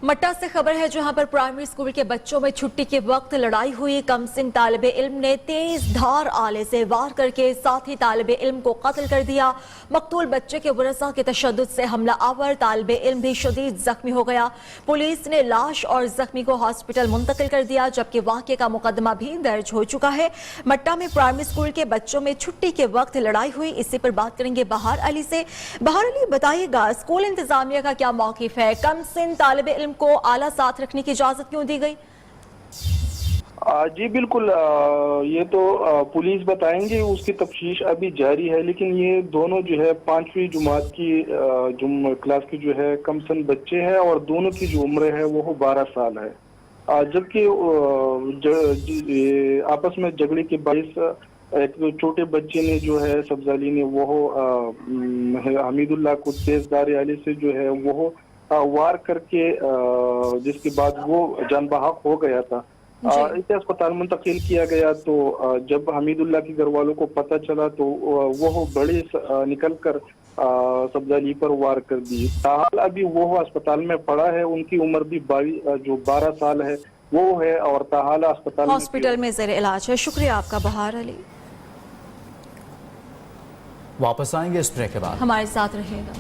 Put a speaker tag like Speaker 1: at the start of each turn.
Speaker 1: मट्टा से खबर है जहां पर प्राइमरी स्कूल के बच्चों में छुट्टी के वक्त लड़ाई हुई। कमसिन तालिबे इल्म ने तेज धार आले से वार करके साथी तालिबे इल्म को कत्ल कर दिया। मकतूल बच्चे के वरसा के तशद्दुद से हमला आवर तालिबे इल्म भी शदीद जख्मी हो गया। पुलिस ने लाश और जख्मी को हॉस्पिटल मुंतकिल कर दिया, जबकि वाक़े का मुकदमा भी दर्ज हो चुका है। मट्टा में प्राइमरी स्कूल के बच्चों में छुट्टी के वक्त लड़ाई हुई। इसी पर बात करेंगे बहार अली से। बहार अली, बताइएगा स्कूल इंतजामिया का क्या मौक़िफ़ है? कमसिन तालिबे इल्म को आला साथ रखने की इजाजत क्यों दी गई?
Speaker 2: जी बिल्कुल, ये तो पुलिस बताएंगे, उसकी तफ्तीश अभी जारी है। लेकिन ये दोनों जो है 5वीं जमात की क्लास की जो है कमसन बच्चे हैं और दोनों की जो उम्र है वो 12 साल है। जबकि आपस में झगड़े के बाइस एक छोटे बच्चे ने जो है सब्जाली ने वो हमीदुल्लाह को तेजदार आले से जो है वो वार करके जिसके बाद वो जान बहक हो गया था। इसे अस्पताल मुंतकिल किया गया। तो जब हमीदुल्लाह के घर वालों को पता चला तो वो बड़े निकल कर सब्जाली पर वार कर दी। ताहाल अभी वो अस्पताल में पड़ा है। उनकी उम्र भी 12 साल है वो है और ताहाल हॉस्पिटल
Speaker 1: में ज़ेर इलाज है। शुक्रिया आपका बहार अली।
Speaker 3: वापस आएंगे इस ब्रेक के बाद,
Speaker 1: हमारे साथ रहिएगा।